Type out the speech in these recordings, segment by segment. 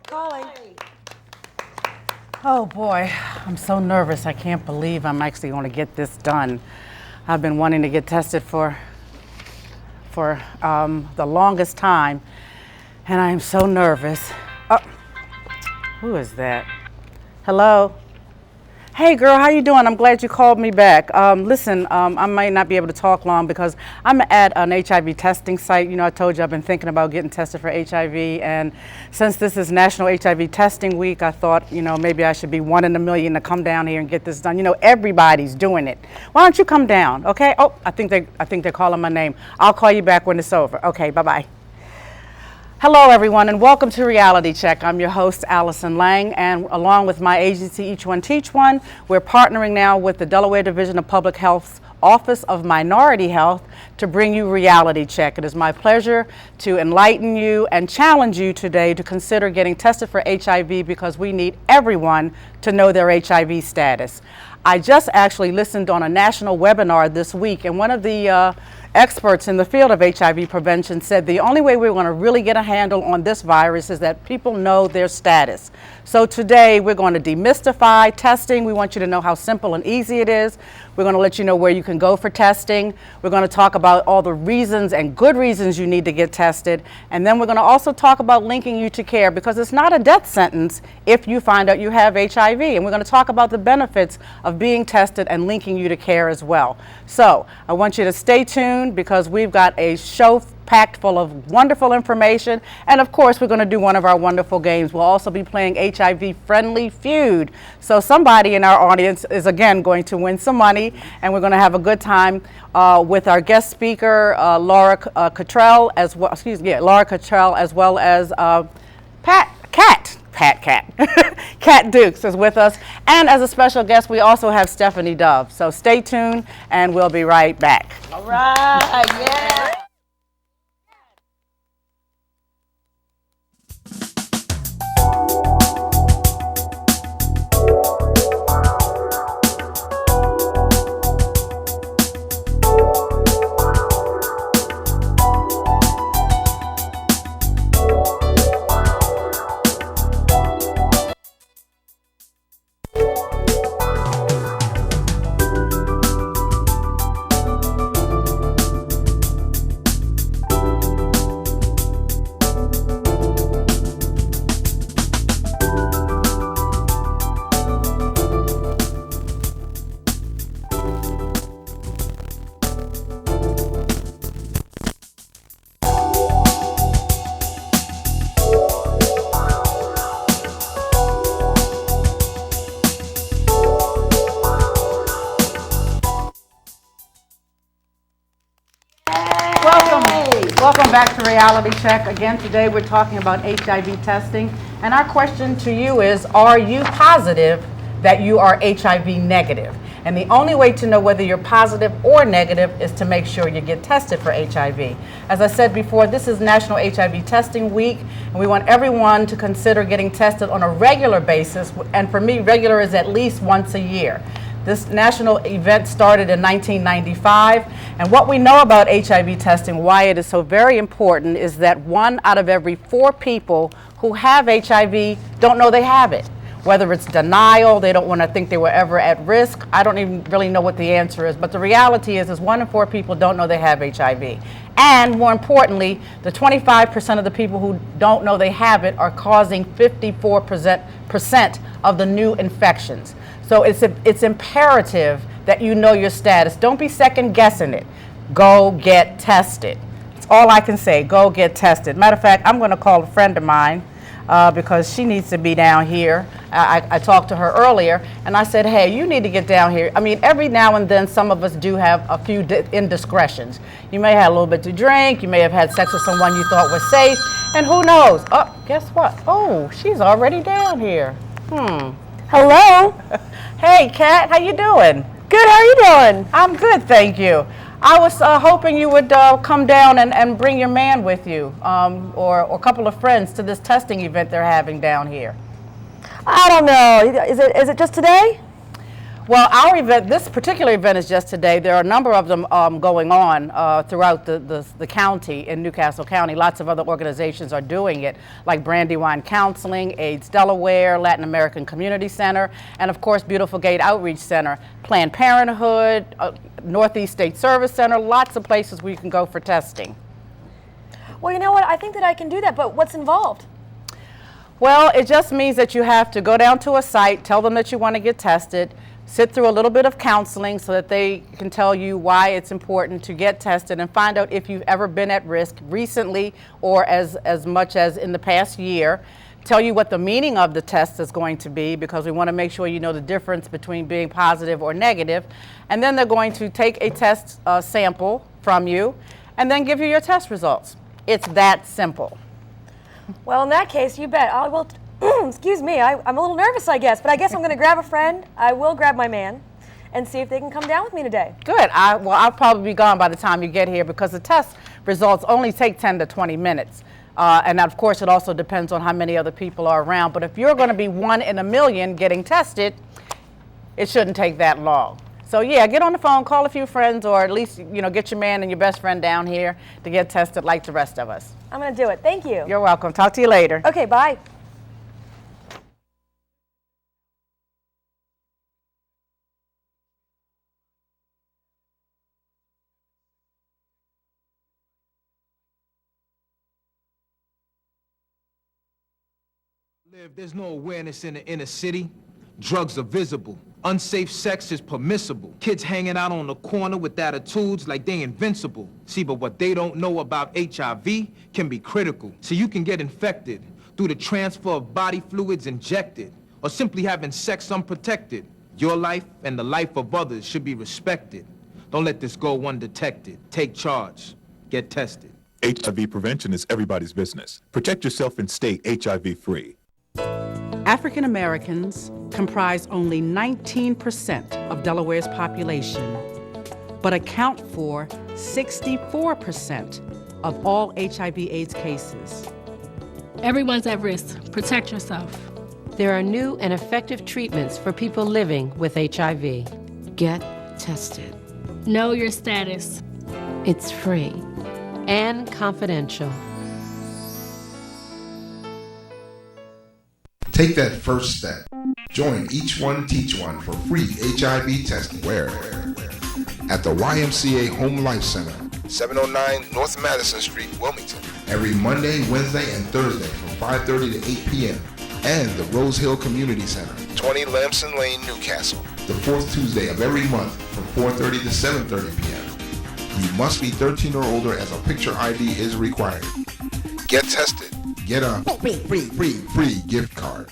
Calling. Oh boy, I'm so nervous. I can't believe I'm actually going to get this done. I've been wanting to get tested for the longest time, and I am so nervous. Oh, who is that? Hello? Hey girl, how you doing? I'm glad you called me back. Listen, I might not be able to talk long because I'm at an HIV testing site. You know, I told you I've been thinking about getting tested for HIV, and since this is National HIV Testing Week, I thought, you know, maybe I should be one in a million to come down here and get this done. You know, everybody's doing it. Why don't you come down, okay? Oh, I think they're calling my name. I'll call you back when it's over. Okay, bye-bye. Hello everyone, and welcome to Reality Check. I'm your host, Allison Lang, and along with my agency, Each One Teach One, we're partnering now with the Delaware Division of Public Health's Office of Minority Health to bring you Reality Check. It is my pleasure to enlighten you and challenge you today to consider getting tested for HIV because we need everyone to know their HIV status. I just actually listened on a national webinar this week, and one of the experts in the field of HIV prevention said the only way we're going to really get a handle on this virus is that people know their status. So today we're going to demystify testing. We want you to know how simple and easy it is. We're going to let you know where you can go for testing. We're going to talk about all the reasons and good reasons you need to get tested. And then we're going to also talk about linking you to care, because it's not a death sentence if you find out you have HIV. And we're going to talk about the benefits of being tested and linking you to care as well. So I want you to stay tuned because we've got a show packed full of wonderful information, and of course we're going to do one of our wonderful games. We'll also be playing HIV Friendly Feud, so somebody in our audience is again going to win some money, and we're going to have a good time with our guest speaker Laura Cottrell as well. Laura Cottrell, as well as Kat Dukes is with us, and as a special guest we also have Stephanie Dove. So stay tuned and we'll be right back. All right, yeah. Welcome back to Reality Check. Again, today we're talking about HIV testing, and our question to you is, are you positive that you are HIV negative? And the only way to know whether you're positive or negative is to make sure you get tested for HIV. As I said before, this is National HIV Testing Week, and we want everyone to consider getting tested on a regular basis, and for me, regular is at least once a year. This national event started in 1995, and what we know about HIV testing, why it is so very important, is that 1 out of every 4 people who have HIV don't know they have it. Whether it's denial, they don't want to think they were ever at risk, I don't even really know what the answer is, but the reality is 1 in 4 people don't know they have HIV. And more importantly, the 25% of the people who don't know they have it are causing 54% of the new infections. So it's imperative that you know your status. Don't be second guessing it. Go get tested. That's all I can say. Go get tested. Matter of fact, I'm going to call a friend of mine because she needs to be down here. I talked to her earlier, and I said, hey, you need to get down here. I mean, every now and then some of us do have a few indiscretions. You may have had a little bit to drink. You may have had sex with someone you thought was safe. And who knows? Oh, guess what? Oh, she's already down here. Hello. Hey, Kat, how you doing? Good, how are you doing? I'm good, thank you. I was hoping you would come down and bring your man with you, or a couple of friends to this testing event they're having down here. I don't know. Is it just today? Well, our event, this particular event is just today. There are a number of them going on throughout the county in Newcastle County. Lots of other organizations are doing it, like Brandywine Counseling, AIDS Delaware, Latin American Community Center, and of course, Beautiful Gate Outreach Center, Planned Parenthood, Northeast State Service Center, lots of places where you can go for testing. Well, you know what? I think that I can do that, but what's involved? Well, it just means that you have to go down to a site, tell them that you want to get tested, sit through a little bit of counseling so that they can tell you why it's important to get tested and find out if you've ever been at risk recently or as much as in the past year. Tell you what the meaning of the test is going to be, because we want to make sure you know the difference between being positive or negative. And then they're going to take a test sample from you and then give you your test results. It's that simple. Well, in that case, you bet. I will. Excuse me, I'm a little nervous, I guess, but I guess I'm going to grab a friend. I will grab my man and see if they can come down with me today. Good. I'll probably be gone by the time you get here, because the test results only take 10 to 20 minutes. And of course, it also depends on how many other people are around. But if you're going to be 1 in a million getting tested, it shouldn't take that long. So yeah, get on the phone, call a few friends, or at least, get your man and your best friend down here to get tested like the rest of us. I'm going to do it. Thank you. You're welcome. Talk to you later. Okay, bye. There's no awareness in the inner city. Drugs are visible. Unsafe sex is permissible. Kids hanging out on the corner with attitudes like they invincible. See, but what they don't know about HIV can be critical. So you can get infected through the transfer of body fluids injected, or simply having sex unprotected. Your life and the life of others should be respected. Don't let this go undetected. Take charge. Get tested. HIV prevention is everybody's business. Protect yourself and stay HIV-free. African Americans comprise only 19% of Delaware's population, but account for 64% of all HIV/AIDS cases. Everyone's at risk. Protect yourself. There are new and effective treatments for people living with HIV. Get tested. Know your status. It's free and confidential. Take that first step. Join Each One Teach One for free HIV testing. Where? At the YMCA Home Life Center, 709 North Madison Street, Wilmington. Every Monday, Wednesday, and Thursday from 5:30 to 8 p.m. And the Rose Hill Community Center, 20 Lamson Lane, Newcastle. The fourth Tuesday of every month from 4:30 to 7:30 p.m. You must be 13 or older, as a picture ID is required. Get tested. Get a free gift card.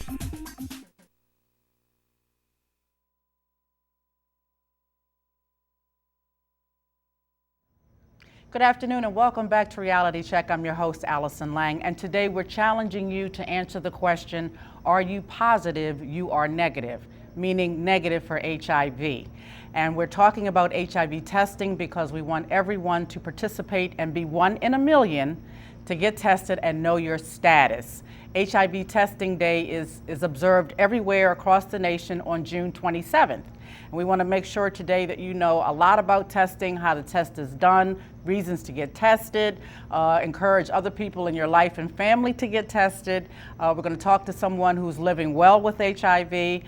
Good afternoon and welcome back to Reality Check. I'm your host, Allison Lang, and today we're challenging you to answer the question, are you positive you are negative? Meaning negative for HIV. And we're talking about HIV testing because we want everyone to participate and be 1 in a million to get tested and know your status. HIV Testing Day is observed everywhere across the nation on June 27th. And we want to make sure today that you know a lot about testing, how the test is done, reasons to get tested, encourage other people in your life and family to get tested. We're going to talk to someone who's living well with HIV.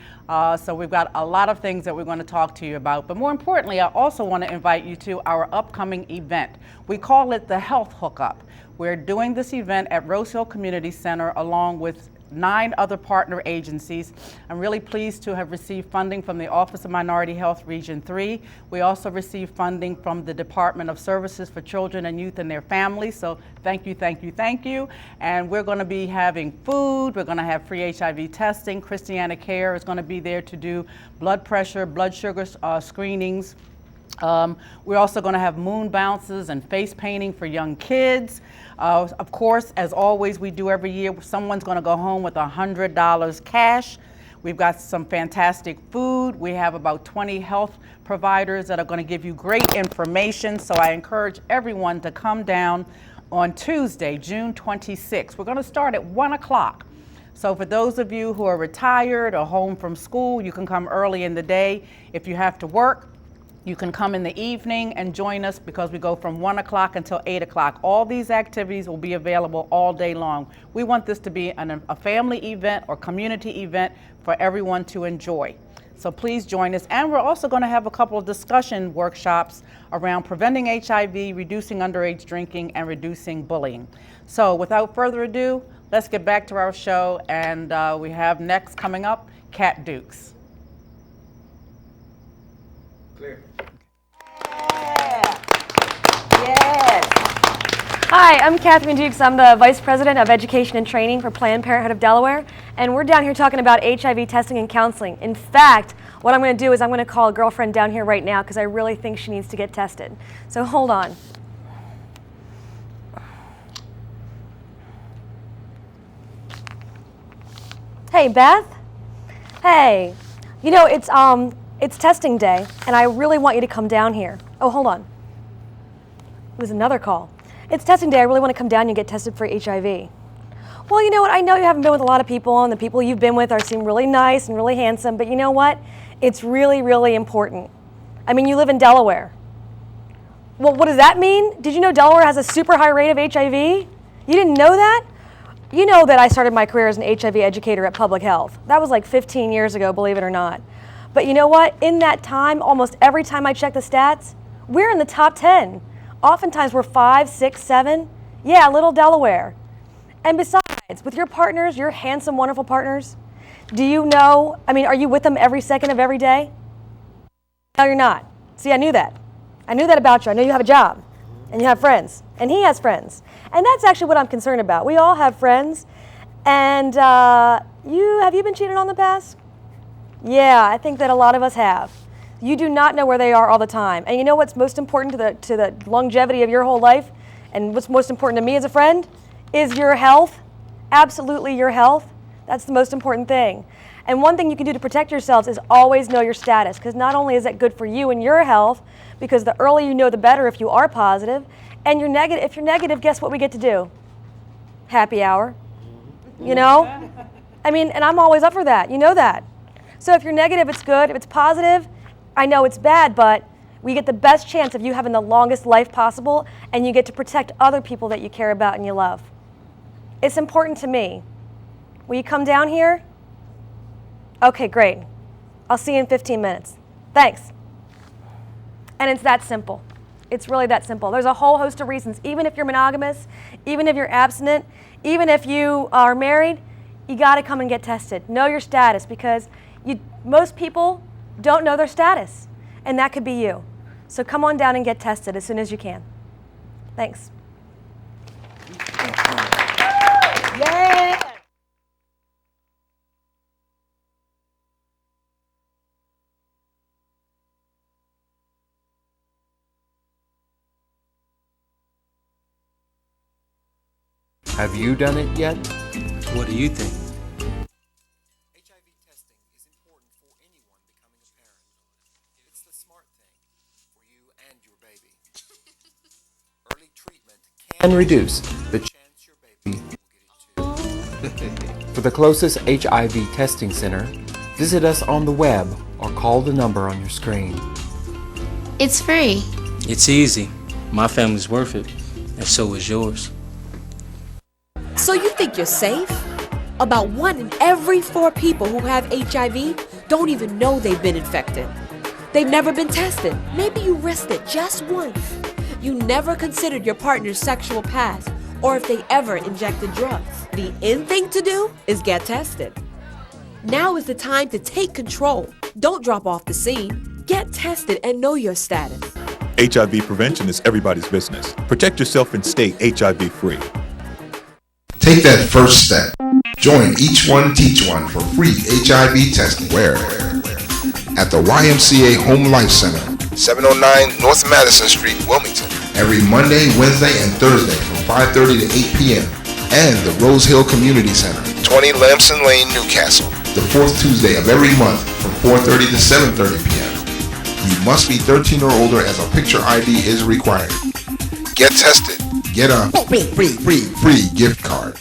So we've got a lot of things that we're going to talk to you about. But more importantly, I also want to invite you to our upcoming event. We call it the Health Hookup. We're doing this event at Rose Hill Community Center along with 9 other partner agencies. I'm really pleased to have received funding from the Office of Minority Health Region 3. We also received funding from the Department of Services for Children and Youth and their Families. So thank you, thank you, thank you. And we're going to be having food. We're going to have free HIV testing. Christiana Care is going to be there to do blood pressure, blood sugar screenings. We're also going to have moon bounces and face painting for young kids. Of course, as always, we do every year, someone's going to go home with $100 cash. We've got some fantastic food. We have about 20 health providers that are going to give you great information. So I encourage everyone to come down on Tuesday, June 26th. We're going to start at 1 o'clock. So for those of you who are retired or home from school, you can come early in the day. If you have to work, you can come in the evening and join us because we go from 1 o'clock until 8 o'clock. All these activities will be available all day long. We want this to be a family event or community event for everyone to enjoy. So please join us. And we're also going to have a couple of discussion workshops around preventing HIV, reducing underage drinking, and reducing bullying. So without further ado, let's get back to our show. And we have next coming up, Kat Dukes. Clear. Yes. Hi, I'm Catherine Dukes. I'm the Vice President of Education and Training for Planned Parenthood of Delaware, and we're down here talking about HIV testing and counseling. In fact, what I'm going to do is I'm going to call a girlfriend down here right now because I really think she needs to get tested. So hold on. Hey, Beth. Hey, you know, it's testing day, and I really want you to come down here. Oh, hold on. It was another call. It's testing day. I really want to come down and get tested for HIV. Well, you know what? I know you haven't been with a lot of people, and the people you've been with seem really nice and really handsome, but you know what? It's really, really important. I mean, you live in Delaware. Well, what does that mean? Did you know Delaware has a super high rate of HIV? You didn't know that? You know that I started my career as an HIV educator at Public Health. That was like 15 years ago, believe it or not. But you know what? In that time, almost every time I check the stats, we're in the top 10. Oftentimes we're 5, 6, 7. Yeah, little Delaware. And besides, with your partners, your handsome, wonderful partners, do you know, are you with them every second of every day? No, you're not. See, I knew that. I knew that about you. I know you have a job, and you have friends, and he has friends. And that's actually what I'm concerned about. We all have friends, and have you been cheated on in the past? Yeah, I think that a lot of us have. You do not know where they are all the time. And you know what's most important to the longevity of your whole life, and what's most important to me as a friend, is your health. Absolutely your health. That's the most important thing. And one thing you can do to protect yourselves is always know your status, because not only is that good for you and your health, because the earlier you know the better if you are positive, and if you're negative, guess what we get to do? Happy hour. You know? And I'm always up for that. You know that. So if you're negative, it's good. If it's positive, I know it's bad, but we get the best chance of you having the longest life possible, and you get to protect other people that you care about and you love. It's important to me. Will you come down here? Okay, great. I'll see you in 15 minutes. Thanks. And it's that simple. It's really that simple. There's a whole host of reasons. Even if you're monogamous, even if you're abstinent, even if you are married, you got to come and get tested. Know your status, because most people don't know their status, and that could be you. So come on down and get tested as soon as you can. Thanks. Yeah. Have you done it yet? What do you think? HIV testing is important for anyone becoming a parent. It's the smart thing for you and your baby. Early treatment And reduce the chance your baby will get it too. For the closest HIV testing center, visit us on the web or call the number on your screen. It's free. It's easy. My family's worth it, and so is yours. So you think you're safe? About 1 in every 4 people who have HIV don't even know they've been infected. They've never been tested. Maybe you risked it just once. You never considered your partner's sexual past or if they ever injected drugs. The in thing to do is get tested. Now is the time to take control. Don't drop off the scene. Get tested and know your status. HIV prevention is everybody's business. Protect yourself and stay HIV free. Take that first step. Join Each One Teach One for free HIV testing. Where? At the YMCA Home Life Center, 709 North Madison Street, Wilmington. Every Monday, Wednesday, and Thursday from 5:30 to 8 p.m. And the Rose Hill Community Center, 20 Lamson Lane, Newcastle. The fourth Tuesday of every month from 4:30 to 7:30 p.m. You must be 13 or older as a picture ID is required. Get tested. Get a free gift card.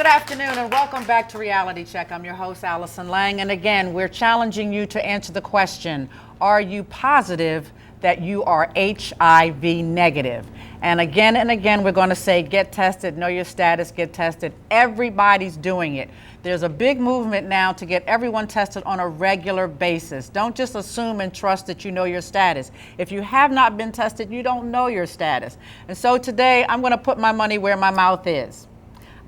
Good afternoon and welcome back to Reality Check. I'm your host, Allison Lang. And again, we're challenging you to answer the question, are you positive that you are HIV negative? And again, we're going to say get tested, know your status, get tested. Everybody's doing it. There's a big movement now to get everyone tested on a regular basis. Don't just assume and trust that you know your status. If you have not been tested, you don't know your status. And so today, I'm going to put my money where my mouth is.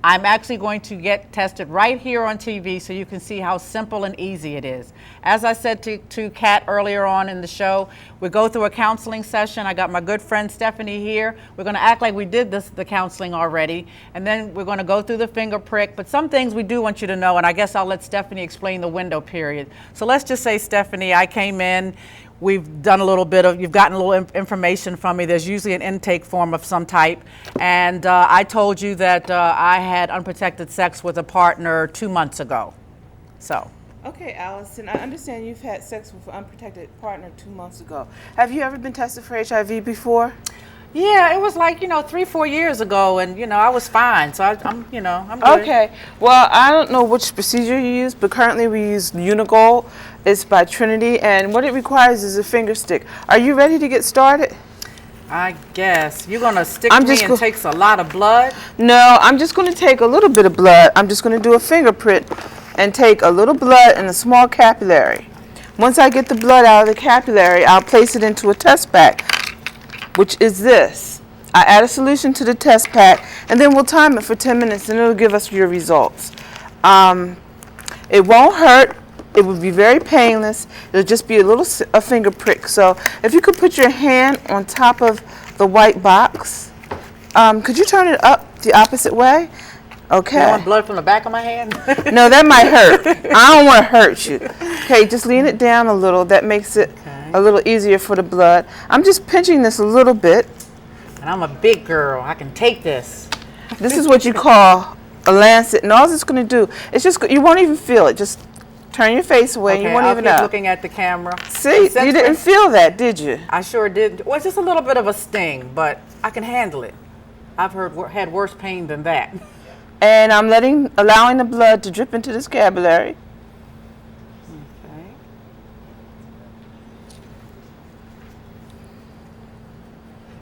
I'm actually going to get tested right here on TV so you can see how simple and easy it is. As I said to Kat earlier on in the show, we go through a counseling session. I got my good friend Stephanie here. We're going to act like we did the counseling already, and then we're going to go through the finger prick. But some things we do want you to know, and I guess I'll let Stephanie explain the window period. So let's just say, Stephanie, I came in. We've done a little bit of, you've gotten a little information from me. There's usually an intake form of some type. And I told you that I had unprotected sex with a partner 2 months ago. So. Okay, Allison, I understand you've had sex with an unprotected partner 2 months ago. Have you ever been tested for HIV before? Yeah, it was like, 3-4 years ago, and, I was fine. So I'm good. Okay. Well, I don't know which procedure you use, but currently we use Unigol. It's by Trinity, and what it requires is a finger stick. Are you ready to get started? I guess. You're going to stick me and takes a lot of blood? No, I'm just going to take a little bit of blood. I'm just going to do a finger prick and take a little blood in a small capillary. Once I get the blood out of the capillary, I'll place it into a test pack, which is this. I add a solution to the test pack, and then we'll time it for 10 minutes, and it'll give us your results. It won't hurt. It will be very painless. It'll just be a finger prick. So if you could put your hand on top of the white box, could you turn it up the opposite way? Okay. You want blood from the back of my hand? No, that might hurt. I don't want to hurt you. Okay, just lean it down a little. That makes it a little easier for the blood. I'm just pinching this a little bit. And I'm a big girl. I can take this. This is what you call a lancet. And all it's going to do, it's just, you won't even feel it. Just turn your face away. Okay, you won't even know. Looking at the camera. See, you didn't feel that, did you? I sure did. Well, it's just a little bit of a sting, but I can handle it. I've had worse pain than that. And I'm allowing the blood to drip into this capillary. Okay.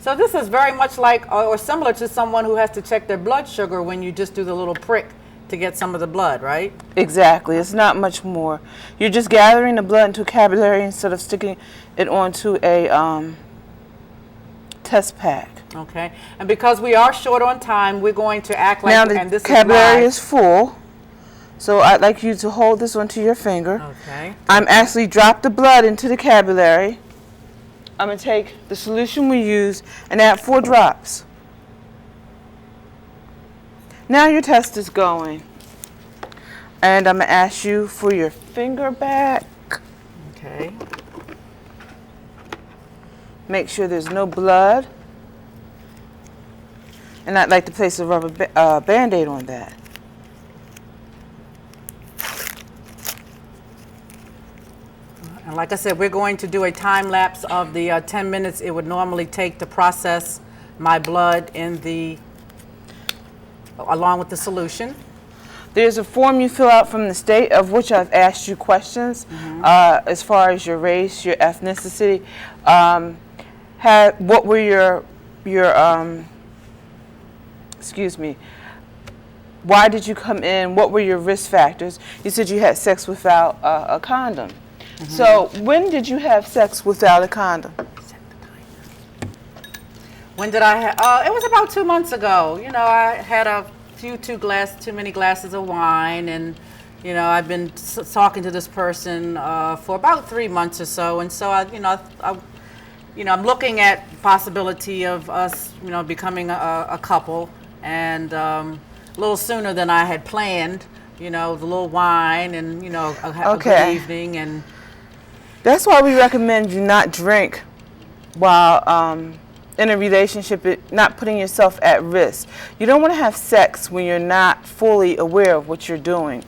So this is very much like or similar to someone who has to check their blood sugar when you just do the little prick to get some of the blood, right? Exactly. It's not much more. You're just gathering the blood into a capillary instead of sticking it onto a test pack. Okay. And because we are short on time, we're going to act like, now the and this capillary is full. So I'd like you to hold this onto your finger. Okay. I'm actually drop the blood into the capillary. I'm going to take the solution we use and add 4 drops. Now your test is going. And I'm going to ask you for your finger back. Okay. Make sure there's no blood. And I'd like to place a rubber Band-Aid on that. And like I said, we're going to do a time lapse of the 10 minutes it would normally take to process my blood along with the solution. There's a form you fill out from the state of which I've asked you questions as far as your race, your ethnicity. What were your excuse me, why did you come in? What were your risk factors? You said you had sex without a condom. So when did you have sex without a condom? When did I have? It was about 2 months ago. I had a few too many glasses of wine, and I've been talking to this person for about 3 months or so, and so I'm looking at possibility of us, becoming a couple, and a little sooner than I had planned. The little wine and a good evening, and that's why we recommend you not drink while in a relationship, not putting yourself at risk. You don't want to have sex when you're not fully aware of what you're doing.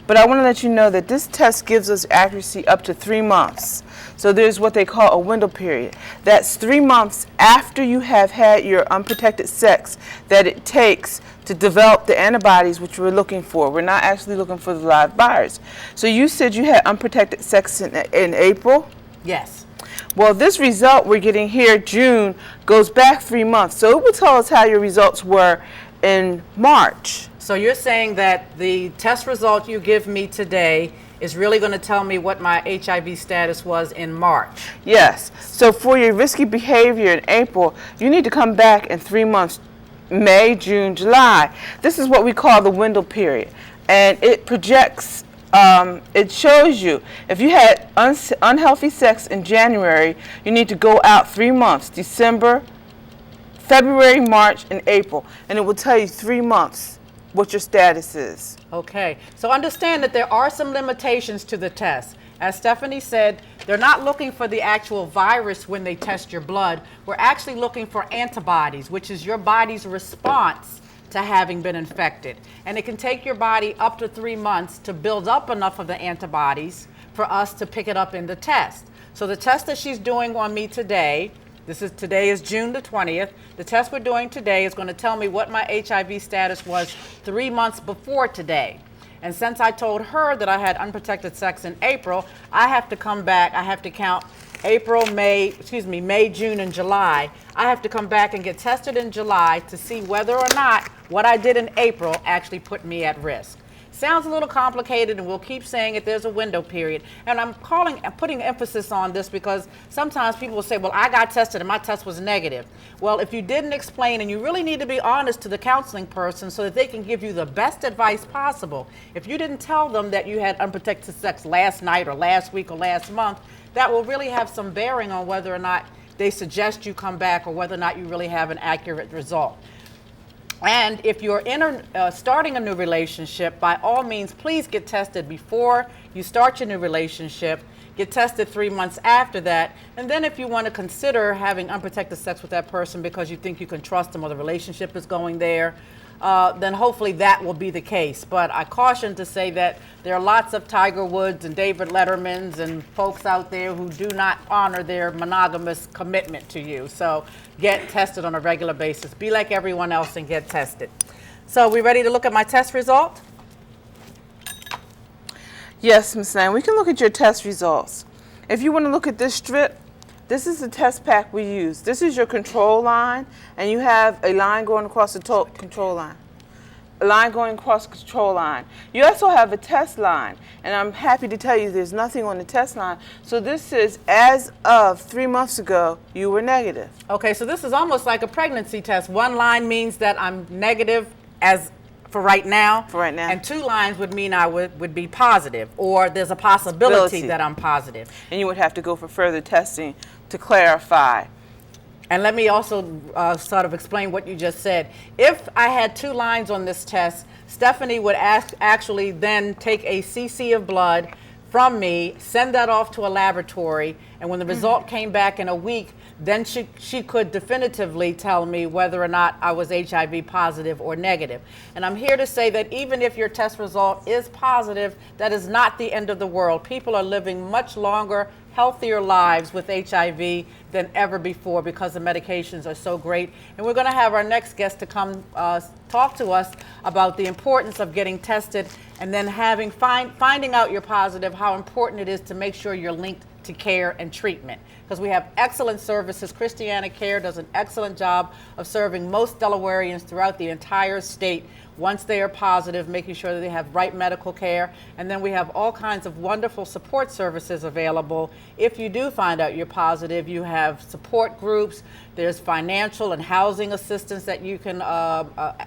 But I want to let you know that this test gives us accuracy up to 3 months. So there's what they call a window period. That's 3 months after you have had your unprotected sex that it takes to develop the antibodies which we're looking for. We're not actually looking for the live virus. So you said you had unprotected sex in April? Yes. Well, this result we're getting here, June, goes back 3 months. So it will tell us how your results were in March. So you're saying that the test result you give me today is really going to tell me what my HIV status was in March? Yes. So for your risky behavior in April, you need to come back in 3 months, May, June, July. This is what we call the window period. And it projects, it shows you if you had unhealthy sex in January, you need to go out 3 months, December, February, March, and April. And it will tell you 3 months what your status is. Okay, so understand that there are some limitations to the test. As Stephanie said, they're not looking for the actual virus when they test your blood. We're actually looking for antibodies, which is your body's response to having been infected. And it can take your body up to 3 months to build up enough of the antibodies for us to pick it up in the test. So the test that she's doing on me today, today is June the 20th. The test we're doing today is going to tell me what my HIV status was 3 months before today. And since I told her that I had unprotected sex in April, I have to come back. I have to count May, June, and July. I have to come back and get tested in July to see whether or not what I did in April actually put me at risk. Sounds a little complicated, and we'll keep saying it. There's a window period. And I'm putting emphasis on this because sometimes people will say, well, I got tested and my test was negative. Well, if you didn't explain, and you really need to be honest to the counseling person so that they can give you the best advice possible. If you didn't tell them that you had unprotected sex last night or last week or last month, that will really have some bearing on whether or not they suggest you come back or whether or not you really have an accurate result. And if you're starting a new relationship, by all means, please get tested before you start your new relationship. Get tested 3 months after that. And then if you want to consider having unprotected sex with that person because you think you can trust them or the relationship is going there, then hopefully that will be the case. But I caution to say that there are lots of Tiger Woods and David Lettermans and folks out there who do not honor their monogamous commitment to you. So get tested on a regular basis. Be like everyone else and get tested. So we ready to look at my test result? Yes, Ms. Lang, we can look at your test results. If you want to look at this strip, this is the test pack we use. This is your control line, and you have a line going across the control line. A line going across the control line. You also have a test line, and I'm happy to tell you there's nothing on the test line. So this is, as of 3 months ago, you were negative. Okay, so this is almost like a pregnancy test. One line means that I'm negative as for right now. For right now. And 2 lines would mean I would be positive, or there's a possibility that I'm positive. And you would have to go for further testing to clarify. And let me also sort of explain what you just said. If I had 2 lines on this test, Stephanie would actually then take a cc of blood from me, send that off to a laboratory, and when the result came back in a week, then she could definitively tell me whether or not I was HIV positive or negative. And I'm here to say that even if your test result is positive, that is not the end of the world. People are living much longer, healthier lives with HIV than ever before because the medications are so great. And we're going to have our next guest to come talk to us about the importance of getting tested and then finding out you're positive, how important it is to make sure you're linked to care and treatment. Because we have excellent services. Christiana Care does an excellent job of serving most Delawareans throughout the entire state once they are positive, making sure that they have right medical care. And then we have all kinds of wonderful support services available. If you do find out you're positive, you have support groups, there's financial and housing assistance that you can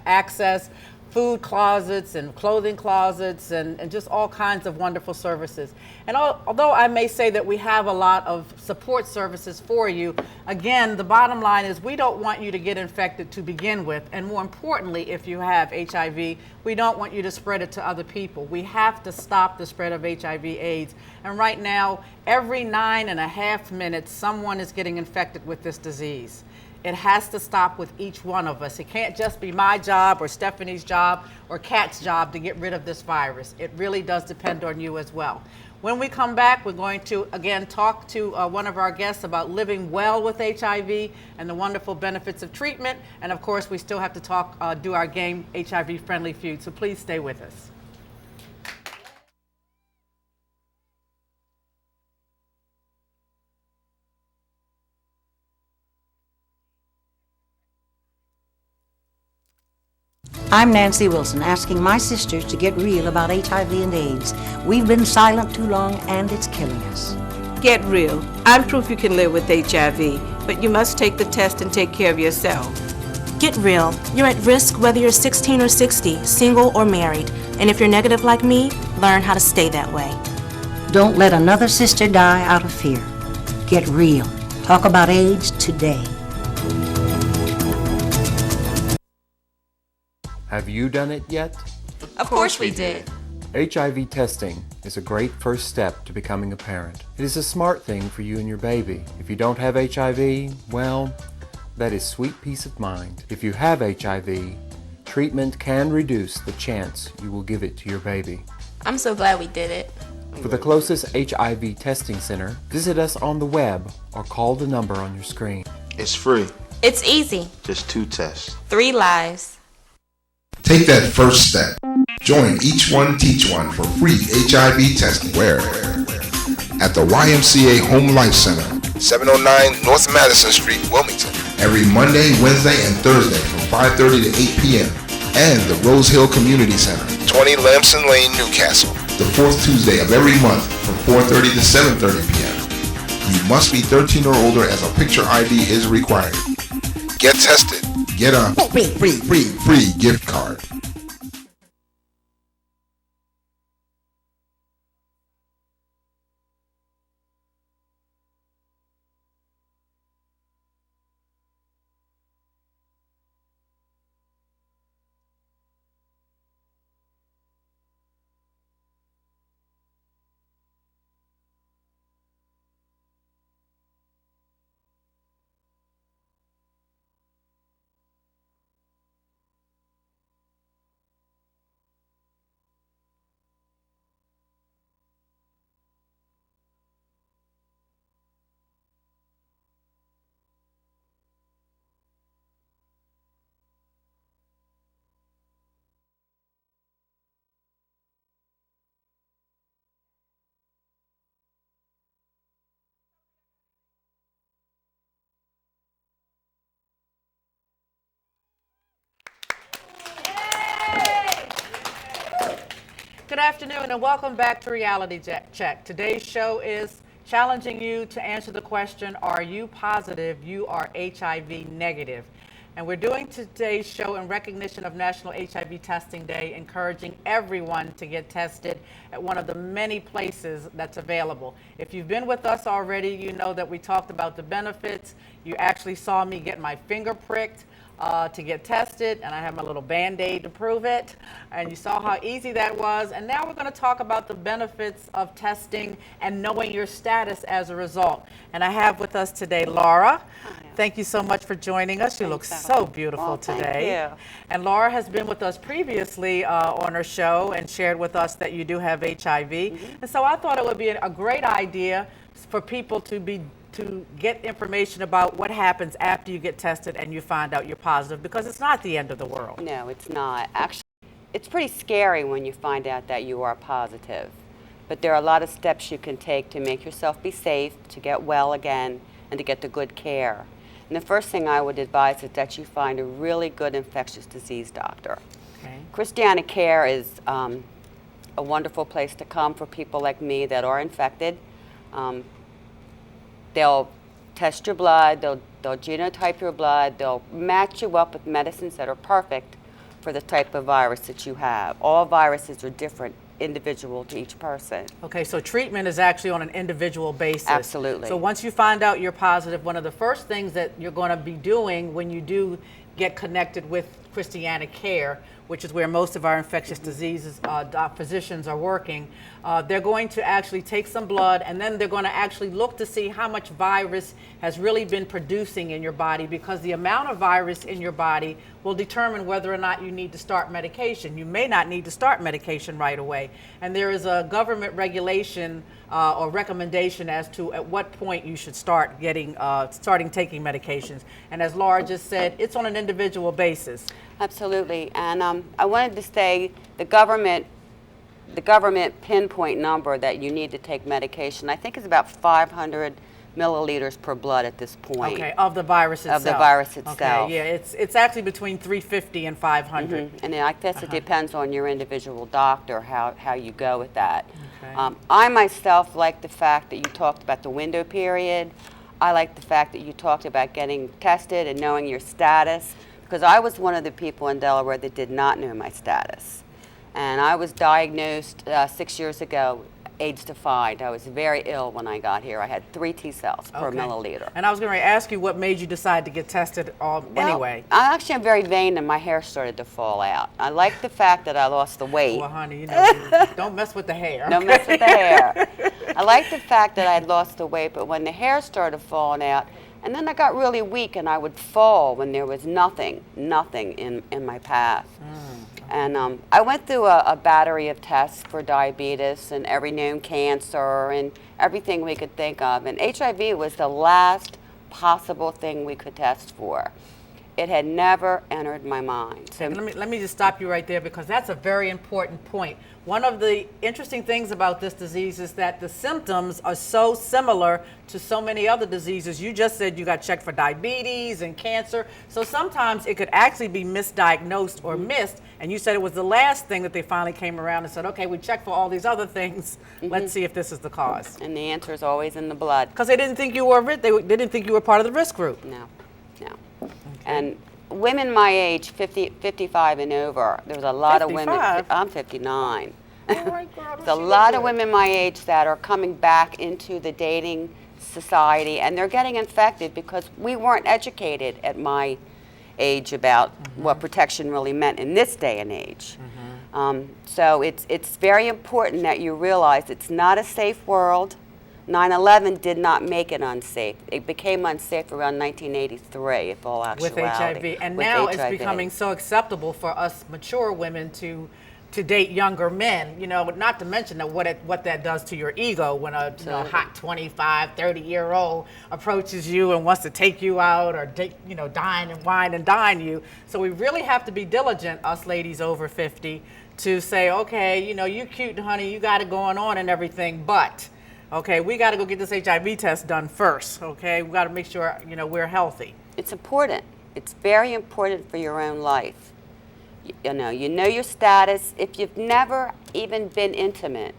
access, food closets and clothing closets and just all kinds of wonderful services. And although I may say that we have a lot of support services for you, again, the bottom line is we don't want you to get infected to begin with. And more importantly, if you have HIV, we don't want you to spread it to other people. We have to stop the spread of HIV/AIDS. And right now, every 9.5 minutes, someone is getting infected with this disease. It has to stop with each one of us. It can't just be my job or Stephanie's job or Kat's job to get rid of this virus. It really does depend on you as well. When we come back, we're going to, again, talk to one of our guests about living well with HIV and the wonderful benefits of treatment. And of course, we still have to do our game, HIV Friendly Feud. So please stay with us. I'm Nancy Wilson, asking my sisters to get real about HIV and AIDS. We've been silent too long, and it's killing us. Get real. I'm proof you can live with HIV, but you must take the test and take care of yourself. Get real. You're at risk whether you're 16 or 60, single or married. And if you're negative like me, learn how to stay that way. Don't let another sister die out of fear. Get real. Talk about AIDS today. Have you done it yet? Of course we did. HIV testing is a great first step to becoming a parent. It is a smart thing for you and your baby. If you don't have HIV, well, that is sweet peace of mind. If you have HIV, treatment can reduce the chance you will give it to your baby. I'm so glad we did it. For the closest HIV testing center, visit us on the web or call the number on your screen. It's free. It's easy. Just 2 tests. 3 lives. Take that first step. Join Each One Teach One for free HIV testing. Where? At the YMCA Home Life Center, 709 North Madison Street, Wilmington. Every Monday, Wednesday, and Thursday from 5:30 to 8 p.m. And the Rose Hill Community Center, 20 Lamson Lane, Newcastle. The fourth Tuesday of every month from 4:30 to 7:30 p.m. You must be 13 or older as a picture ID is required. Get tested. Get a free gift card. Good afternoon and welcome back to Reality Check. Today's show is challenging you to answer the question, are you positive you are HIV negative? And we're doing today's show in recognition of National HIV Testing Day, encouraging everyone to get tested at one of the many places that's available. If you've been with us already, you know that we talked about the benefits. You actually saw me get my finger pricked to get tested, and I have my little Band-Aid to prove it. And you saw how easy that was. And now we're going to talk about the benefits of testing and knowing your status as a result. And I have with us today Laura. Thank you so much for joining us. You look so beautiful today. Thank you. And Laura has been with us previously on her show and shared with us that you do have HIV. And so I thought it would be a great idea for people to get information about what happens after you get tested and you find out you're positive, because it's not the end of the world. No, it's not. Actually, it's pretty scary when you find out that you are positive. But there are a lot of steps you can take to make yourself be safe, to get well again, and to get the good care. And the first thing I would advise is that you find a really good infectious disease doctor. Okay. Christiana Care is a wonderful place to come for people like me that are infected. They'll test your blood, they'll genotype your blood, they'll match you up with medicines that are perfect for the type of virus that you have. All viruses are different, individual to each person. Okay, so treatment is actually on an individual basis. Absolutely. So once you find out you're positive, one of the first things that you're going to be doing when you do get connected with Christiana Care, which is where most of our infectious diseases physicians are working. They're going to actually take some blood, and then they're going to actually look to see how much virus has really been producing in your body, because the amount of virus in your body will determine whether or not you need to start medication. You may not need to start medication right away. And there is a government regulation or recommendation as to at what point you should start starting taking medications. And as Laura just said, it's on an individual basis. Absolutely. And I wanted to say the government pinpoint number that you need to take medication, I think is about 500 milliliters per blood at this point. Okay, of the virus itself. Of the virus itself. Okay, yeah, it's actually between 350 and 500. And I guess it depends on your individual doctor how you go with that. Okay. I myself like the fact that you talked about the window period. I like the fact that you talked about getting tested and knowing your status, because I was one of the people in Delaware that did not know my status. And I was diagnosed 6 years ago, AIDS defined. I was very ill when I got here. I had 3 T cells per milliliter. And I was going to ask you what made you decide to get tested anyway. I actually am very vain and my hair started to fall out. I like the fact that I lost the weight. Well, honey, you know, don't mess with the hair. Don't mess with the hair. I like the fact that I had lost the weight, but when the hair started falling out, and then I got really weak and I would fall when there was nothing in my path. And I went through a battery of tests for diabetes and every known cancer and everything we could think of. And HIV was the last possible thing we could test for. It had never entered my mind. So let me just stop you right there, because that's a very important point. One of the interesting things about this disease is that the symptoms are so similar to so many other diseases. You just said you got checked for diabetes and cancer. So sometimes it could actually be misdiagnosed or missed. And you said it was the last thing that they finally came around and said, okay, we checked for all these other things. Let's see if this is the cause. And the answer is always in the blood. Because they didn't think you were they didn't think you were part of the risk group. No. And women my age, 55 and over, there's a lot of women. I'm 59. There's a lot of women my age that are coming back into the dating society, and they're getting infected because we weren't educated at my age about what protection really meant in this day and age. So it's very important that you realize it's not a safe world. 9/11 did not make it unsafe. It became unsafe around 1983, if all actuality. With HIV. And now it's becoming so acceptable for us mature women to date younger men, you know, not to mention that what that does to your ego when a hot 25, 30-year-old approaches you and wants to take you out or dine and wine and dine you. So we really have to be diligent, us ladies over 50, to say, okay, you know, you cute, honey, you got it going on and everything, but okay, we got to go get this HIV test done first, okay? We got to make sure, you know, we're healthy. It's important. It's very important for your own life. You know your status. If you've never even been intimate,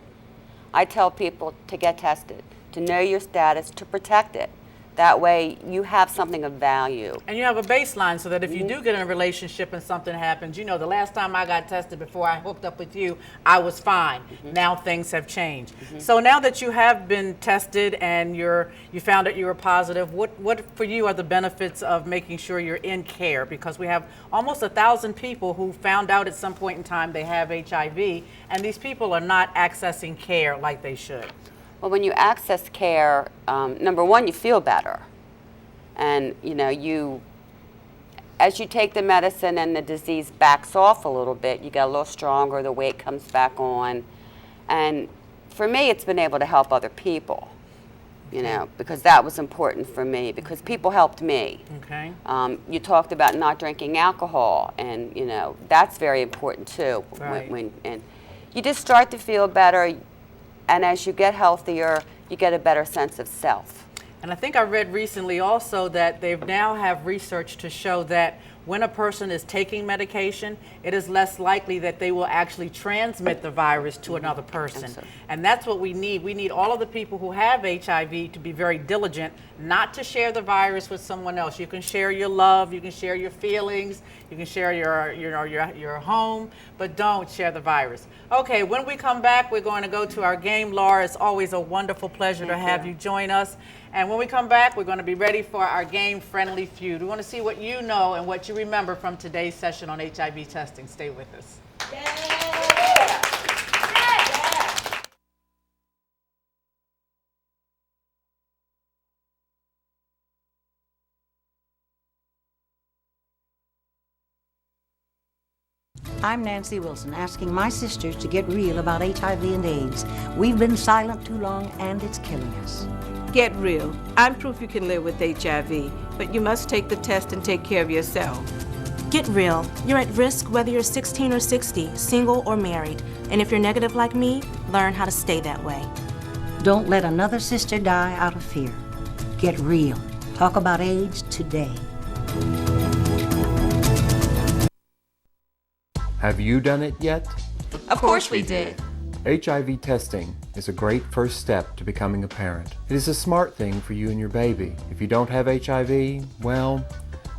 I tell people to get tested, to know your status, to protect it. That way you have something of value. And you have a baseline so that if you do get in a relationship and something happens, you know, the last time I got tested before I hooked up with you, I was fine. Now things have changed. So now that you have been tested and you found that you were positive, what for you are the benefits of making sure you're in care? Because we have almost 1,000 people who found out at some point in time they have HIV, and these people are not accessing care like they should. Well, when you access care, number one, you feel better. And, you know, as you take the medicine and the disease backs off a little bit, you get a little stronger, the weight comes back on. And for me, it's been able to help other people, you know, because that was important for me, because people helped me. Okay. You talked about not drinking alcohol, and, you know, that's very important, too. Right. And you just start to feel better. And as you get healthier, you get a better sense of self. And I think I read recently also that they now have research to show that when a person is taking medication, it is less likely that they will actually transmit the virus to another person. And that's what we need. We need all of the people who have HIV to be very diligent not to share the virus with someone else. You can share your love, you can share your feelings, you can share your home, but don't share the virus. Okay, when we come back, we're going to go to our game. Laura, it's always a wonderful pleasure to have you join us. And when we come back, we're going to be ready for our game, Friendly Feud. We want to see what you know and what you remember from today's session on HIV testing. Stay with us. I'm Nancy Wilson, asking my sisters to get real about HIV and AIDS. We've been silent too long, and it's killing us. Get real. I'm proof you can live with HIV, but you must take the test and take care of yourself. Get real. You're at risk whether you're 16 or 60, single or married. And if you're negative like me, learn how to stay that way. Don't let another sister die out of fear. Get real. Talk about AIDS today. Have you done it yet? Of course we did. HIV testing is a great first step to becoming a parent. It is a smart thing for you and your baby. If you don't have HIV, well,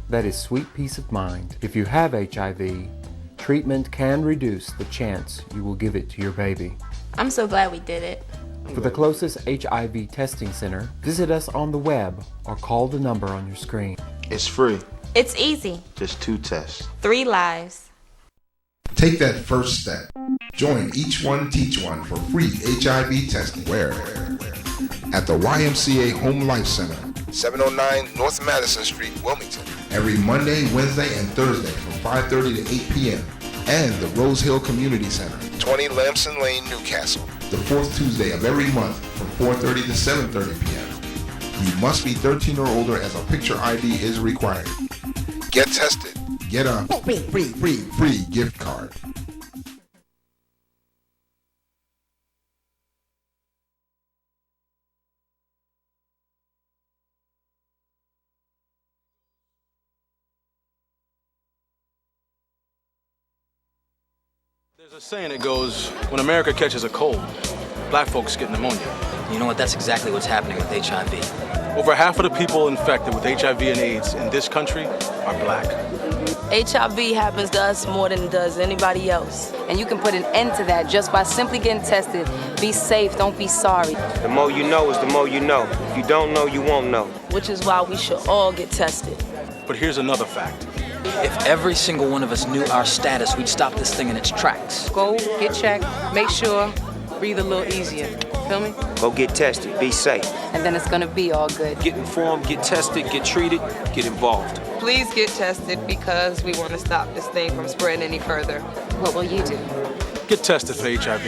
that is sweet peace of mind. If you have HIV, treatment can reduce the chance you will give it to your baby. I'm so glad we did it. For the closest HIV testing center, visit us on the web or call the number on your screen. It's free. It's easy. Just 2 tests. 3 lives. Take that first step. Join Each One Teach One for free HIV testing. Where? At the YMCA Home Life Center, 709 North Madison Street, Wilmington. Every Monday, Wednesday, and Thursday from 5:30 to 8 p.m. And the Rose Hill Community Center, 20 Lamson Lane, Newcastle. The 4th Tuesday of every month from 4:30 to 7:30 p.m. You must be 13 or older as a picture ID is required. Get tested. Get a free gift card. There's a saying that goes, when America catches a cold, black folks get pneumonia. You know what? That's exactly what's happening with HIV. Over half of the people infected with HIV and AIDS in this country are black. HIV happens to us more than it does anybody else. And you can put an end to that just by simply getting tested. Be safe, don't be sorry. The more you know is the more you know. If you don't know, you won't know. Which is why we should all get tested. But here's another fact. If every single one of us knew our status, we'd stop this thing in its tracks. Go, get checked, make sure, breathe a little easier. Feel me? Go get tested, be safe. And then it's gonna be all good. Get informed, get tested, get treated, get involved. Please get tested because we want to stop this thing from spreading any further. What will you do? Get tested for HIV.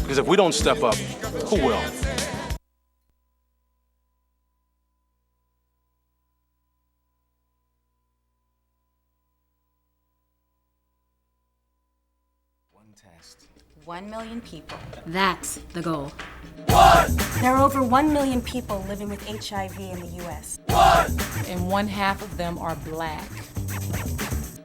Because if we don't step up, who will? One test. 1 million people. That's the goal. There are over 1 million people living with HIV in the U.S. And 1/2 of them are black.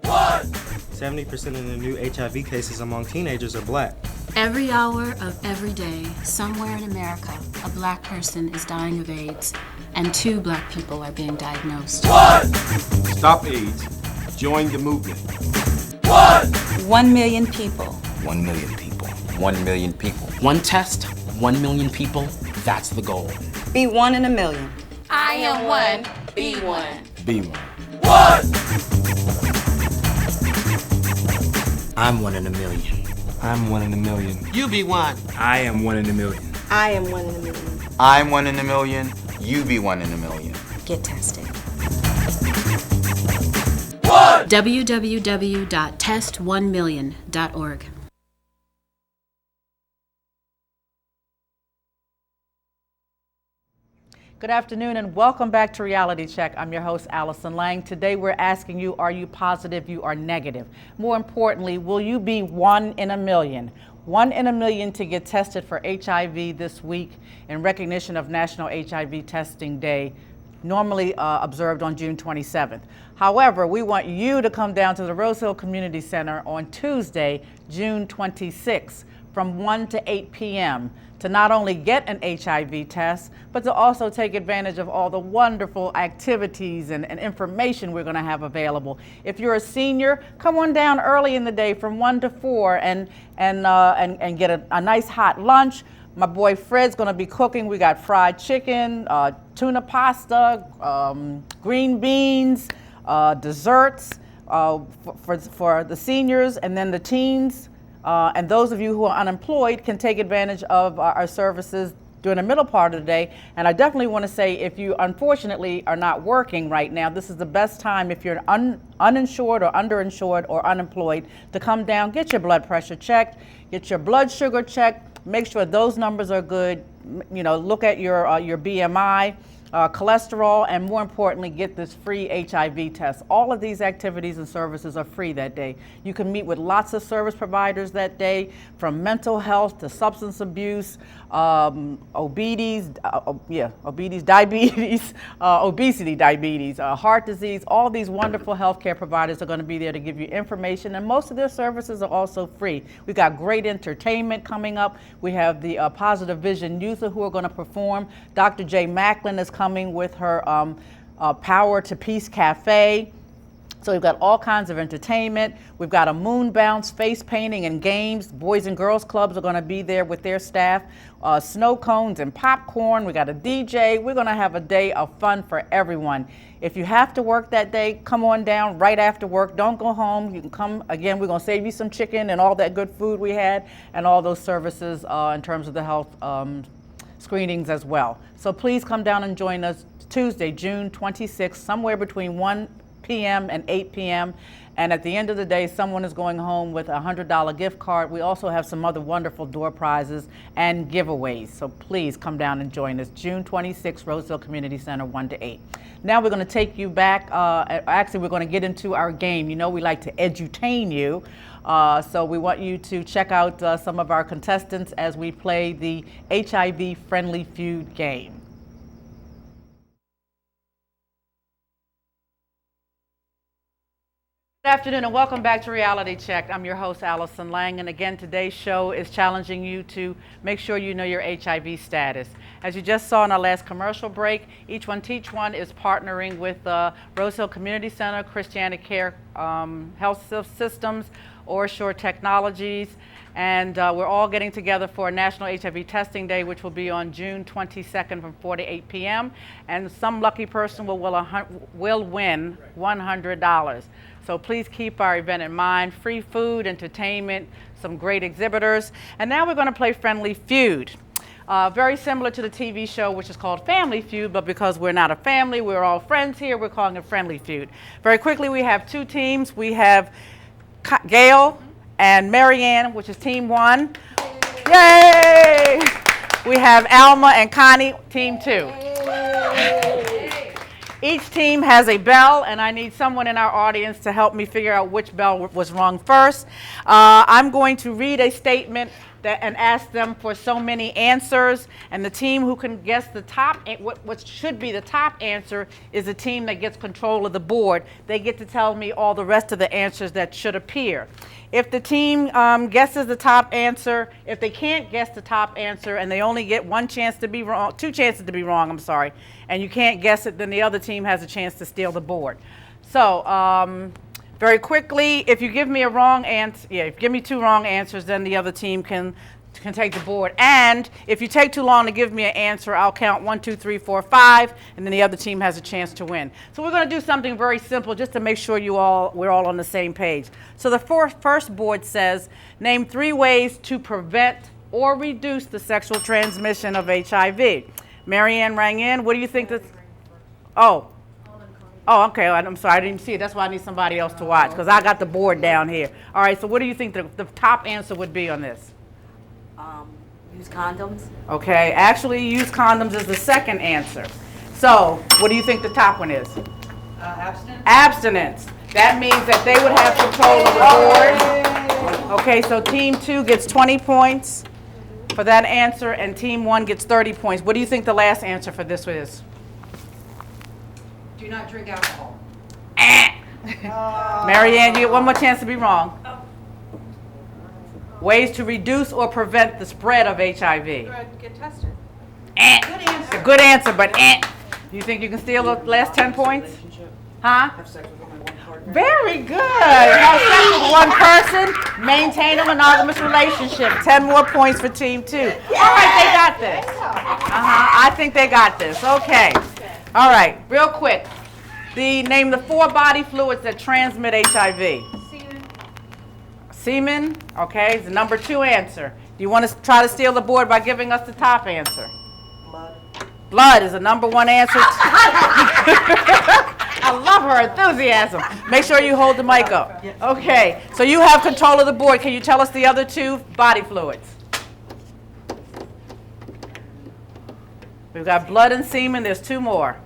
70% of the new HIV cases among teenagers are black. Every hour of every day, somewhere in America, a black person is dying of AIDS, and 2 black people are being diagnosed. Stop AIDS. Join the movement. 1 million people. 1 million people. 1 million people. One test, 1 million people. That's the goal. Be 1 in a million. I am 1, be 1. Be one. I'm 1 in a million. I'm 1 in a million. You be 1. I am 1 in a million. I am 1 in a million. I'm 1 in a million. You be 1 in a million. Get tested. www.test1million.org. Good afternoon and welcome back to Reality Check. I'm your host, Allison Lang. Today we're asking you, are you positive you are negative? More importantly, will you be 1 in a million? 1 in a million to get tested for HIV this week in recognition of National HIV Testing Day, normally observed on June 27th. However, we want you to come down to the Rose Hill Community Center on Tuesday, June 26th from 1 to 8 p.m. to not only get an HIV test, but to also take advantage of all the wonderful activities and information we're going to have available. If you're a senior, come on down early in the day from 1 to 4 and get a nice hot lunch. My boy Fred's going to be cooking. We got fried chicken, tuna pasta, green beans, desserts. for the seniors and then the teens, and those of you who are unemployed can take advantage of our services during the middle part of the day. And I definitely want to say, if you unfortunately are not working right now, this is the best time if you're uninsured or underinsured or unemployed to come down, get your blood pressure checked, get your blood sugar checked, make sure those numbers are good, you know, look at your BMI, cholesterol, and more importantly, get this free HIV test. All of these activities and services are free that day. You can meet with lots of service providers that day, from mental health to substance abuse, obesity, diabetes, heart disease. All of these wonderful healthcare providers are going to be there to give you information, and most of their services are also free. We've got great entertainment coming up. We have the Positive Vision Youth who are going to perform. Dr. J. Macklin is coming with her Power to Peace Cafe. So we've got all kinds of entertainment. We've got a moon bounce, face painting, and games. Boys and Girls Clubs are going to be there with their staff. Snow cones and popcorn. We got a DJ. We're going to have a day of fun for everyone. If you have to work that day, come on down right after work. Don't go home. You can come again. We're going to save you some chicken and all that good food we had and all those services in terms of the health screenings as well. So please come down and join us Tuesday, June 26th, somewhere between 1 p.m. and 8 p.m. And at the end of the day, someone is going home with a $100 gift card. We also have some other wonderful door prizes and giveaways. So please come down and join us. June 26th, Roseville Community Center, 1 to 8. Now we're going to take you back. Actually, we're going to get into our game. You know, we like to edutain you. So we want you to check out some of our contestants as we play the HIV Friendly Feud game. Good afternoon and welcome back to Reality Check. I'm your host, Allison Lang, and again, today's show is challenging you to make sure you know your HIV status. As you just saw in our last commercial break, Each One Teach One is partnering with Rosehill Community Center, Christiana Care Health Systems, Orshore Technologies, and we're all getting together for a National HIV Testing Day, which will be on June 22nd from 4 to 8 p.m. And some lucky person will win $100. So please keep our event in mind. Free food, entertainment, some great exhibitors. And now we're going to play Friendly Feud. Very similar to the TV show, which is called Family Feud, but because we're not a family, we're all friends here, we're calling it Friendly Feud. Very quickly, we have two teams. We have Gail and Marianne, which is team 1. Yay! We have Alma and Connie, team 2. Each team has a bell, and I need someone in our audience to help me figure out which bell was rung first. I'm going to read a statement and ask them for so many answers, and the team who can guess the top, what should be the top answer, is the team that gets control of the board. They get to tell me all the rest of the answers that should appear. If the team guesses the top answer, if they can't guess the top answer and they only get one chance to be wrong, 2 chances to be wrong, I'm sorry, and you can't guess it, then the other team has a chance to steal the board. So very quickly, if you give me a wrong answer, if you give me 2 wrong answers, then the other team can take the board. And if you take too long to give me an answer, I'll count 1, 2, 3, 4, 5, and then the other team has a chance to win. So we're going to do something very simple just to make sure we're all on the same page. So the first board says, name 3 ways to prevent or reduce the sexual transmission of HIV. Marianne rang in. What do you think that? Oh, okay. I'm sorry. I didn't see it. That's why I need somebody else to watch, because I got the board down here. All right. So what do you think the top answer would be on this? Use condoms. Okay. Actually, use condoms is the second answer. So what do you think the top one is? Abstinence. Abstinence. That means that they would have control of the board. Okay. So team 2 gets 20 points for that answer, and team 1 gets 30 points. What do you think the last answer for this is? Do not drink alcohol. Marianne, you get one more chance to be wrong. Ways to reduce or prevent the spread of HIV. Get tested. Good answer. Good answer, but you think you can steal the last 10 points? Huh? Have sex with only one partner. Very good. Have sex with one person, maintain a monogamous relationship. 10 more points for team 2. All right, they got this. I think they got this. Okay. All right, real quick. Name the 4 body fluids that transmit HIV. Semen, okay, is the number 2 answer. Do you want to try to steal the board by giving us the top answer? Blood. Blood is the number 1 answer. I love her enthusiasm. Make sure you hold the mic up. Okay, so you have control of the board. Can you tell us the other 2 body fluids? We've got blood and semen. There's 2 more.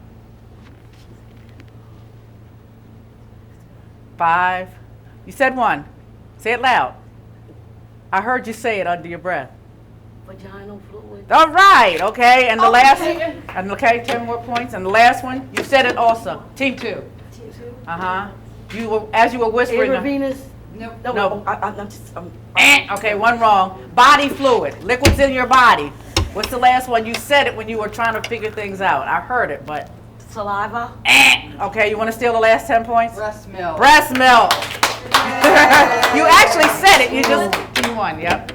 5. You said 1. Say it loud. I heard you say it under your breath. Vaginal fluid. All right, okay. And the last, and okay, 10 more points. And the last one, you said it also. Team 2. Team 2. Uh-huh. You were, as you were whispering. Intravenous. No. I'm just. Okay, 1 wrong. Body fluid, liquids in your body. What's the last one? You said it when you were trying to figure things out. I heard it, but. Saliva. Okay, you want to steal the last 10 points? Breast milk. Breast milk. You actually said it. You just won. Yep.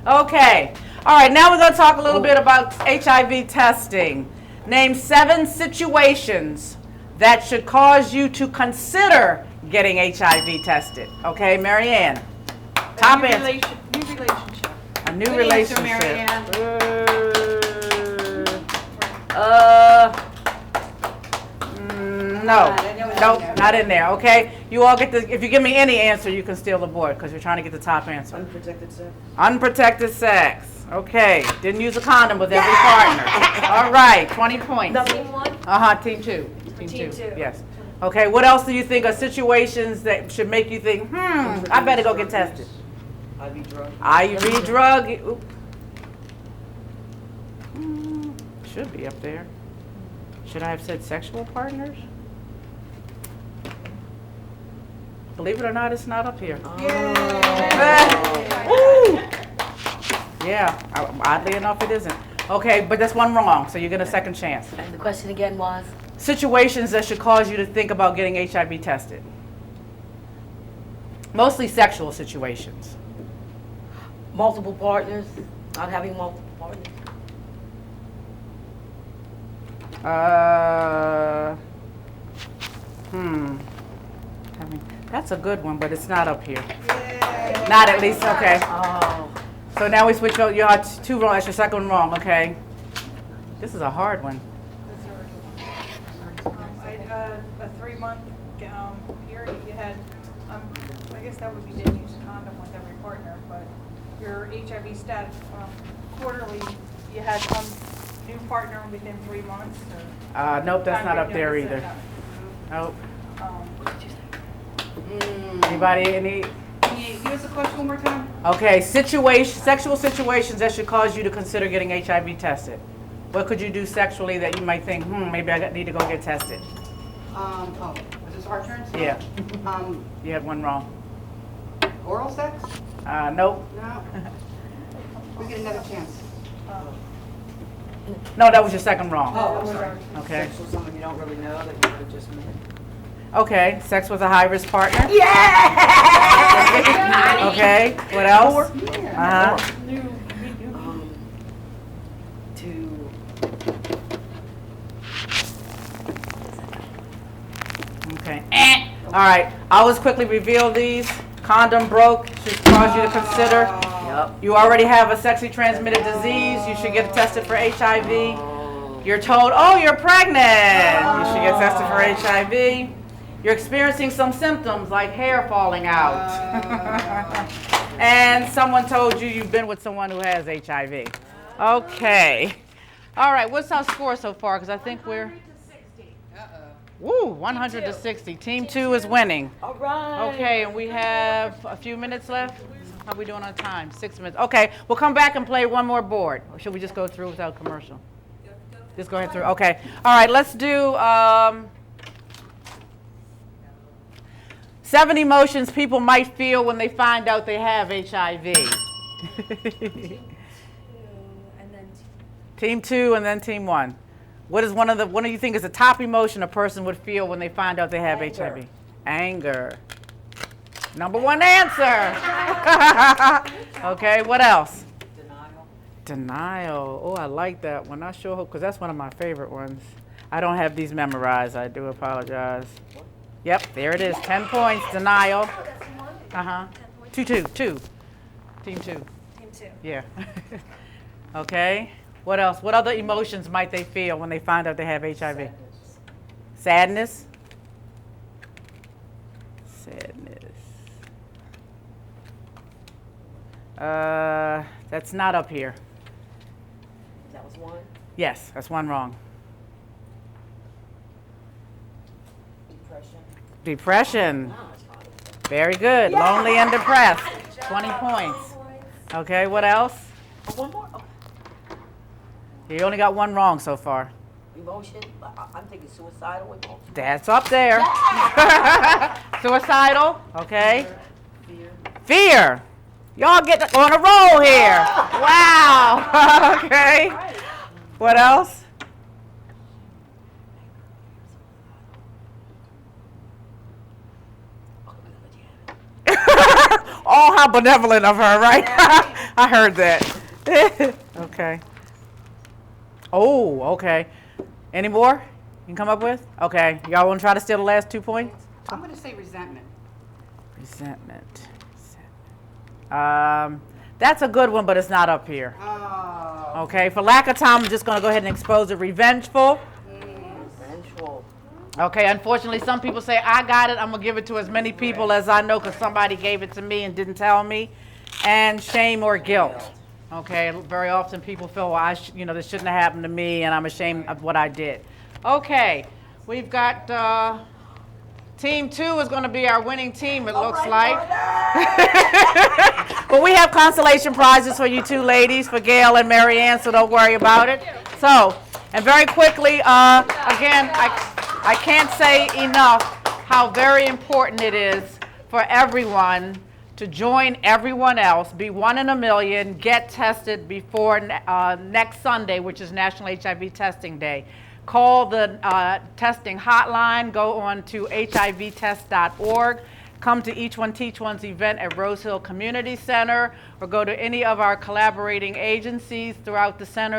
Okay. All right. Now we're going to talk a little bit about HIV testing. Name 7 situations that should cause you to consider getting HIV tested. Okay, Marianne. Top answer. New relationship. A new Good relationship. answer, Marianne. No, nope, not in there, okay? You all get the, if you give me any answer, you can steal the board because you're trying to get the top answer. Unprotected sex. Unprotected sex, okay. Didn't use a condom with every partner. All right, 20 points. Team 1? Uh-huh, team 2. Team 2, yes. Okay, what else do you think are situations that should make you think, I better go get tested? IV drug. IV drug, oop. Should be up there. Should I have said sexual partners? Believe it or not, it's not up here. Yeah, oddly enough, it isn't. Okay, but that's 1 wrong, so you get a second chance. And the question again was? Situations that should cause you to think about getting HIV tested. Mostly sexual situations. Multiple partners. Not having multiple partners. That's a good one, but it's not up here. Not at least, okay. Oh. So now we switch over. You had 2 wrong. That's your second one wrong, okay. This is a hard one. I had a 3-month period. You had, I guess that would be didn't use a condom with every partner, but your HIV status quarterly, you had new partner within 3 months? Or Nope, that's not up there either. Nope. Anybody, any? Can you give us a question one more time? Okay, sexual situations that should cause you to consider getting HIV tested. What could you do sexually that you might think, maybe I need to go get tested? Is this our turn? Yeah. You had 1 wrong. Oral sex? Nope. No. We get another chance. No, that was your second wrong. Oh, I'm sorry. Okay. Sex with someone you don't really know that you could have just met. Okay, sex with a high-risk partner. Yeah! Okay, what else? Okay. All right. I always quickly reveal these. Condom broke. Should cause you to consider. Yep. You already have a sexually transmitted disease. You should get tested for HIV. You're told, oh, you're pregnant. You should get tested for HIV. You're experiencing some symptoms like hair falling out. And someone told you you've been with someone who has HIV. Okay. All right. What's our score so far? Because I think we're... Woo, 100 to 60. Team 2 is winning. All right. Okay, and we have a few minutes left. How are we doing on time? 6 minutes. Okay, we'll come back and play one more board. Or should we just go through without commercial? Just go ahead through. Okay. All right, let's do 7 emotions people might feel when they find out they have HIV. Team 2 and then Team 1. What is one do you think is the top emotion a person would feel when they find out they have HIV? Anger. Number 1 answer. Okay, what else? Denial. Oh, I like that one. I sure hope, because that's one of my favorite ones. I don't have these memorized. I do apologize. Yep, there it is. 10 points. Denial. Uh-huh. 2-2. Team 2. Team 2. Yeah. Okay. What else? What other emotions might they feel when they find out they have HIV? Sadness. That's not up here. That was one. Yes, that's one wrong. Depression. Very good. Yeah. Lonely and depressed. 20 points. Okay, what else? One more? You only got one wrong so far. Emotion? I'm thinking suicidal emotion. That's up there. Suicidal. Okay. Fear. Y'all get on a roll here. Wow. Okay. What else? Oh, how benevolent of her, right? I heard that. Okay. Oh, okay. Any more you can come up with? Okay. Y'all want to try to steal the last 2 points? I'm going to say resentment. Resentment. That's a good one, but it's not up here. Oh. Okay. For lack of time, I'm just going to go ahead and expose it. Revengeful. Vengeful. Okay, unfortunately, some people say, I got it, I'm going to give it to as many people as I know because somebody gave it to me and didn't tell me. And shame or guilt. Okay, very often people feel, well, this shouldn't have happened to me and I'm ashamed of what I did. Okay, we've got Team 2 is going to be our winning team, it looks like. But we have consolation prizes for you two ladies, for Gail and Marianne, so don't worry about it. So, and very quickly, again, I can't say enough how very important it is for everyone to join everyone else, be 1 in a million, get tested before next Sunday, which is National HIV Testing Day. Call the testing hotline, go on to hivtest.org, come to Each One Teach One's event at Rose Hill Community Center, or go to any of our collaborating agencies throughout the center,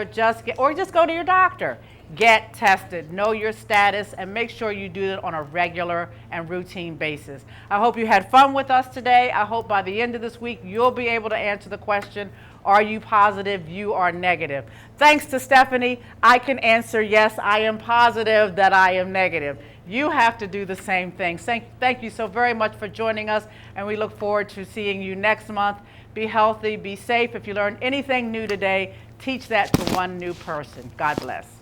or just go to your doctor. Get tested, know your status, and make sure you do it on a regular and routine basis. I hope you had fun with us today. I hope by the end of this week, you'll be able to answer the question, are you positive you are negative? Thanks to Stephanie, I can answer yes, I am positive that I am negative. You have to do the same thing. Thank you so very much for joining us, and we look forward to seeing you next month. Be healthy, be safe. If you learned anything new today, teach that to one new person. God bless.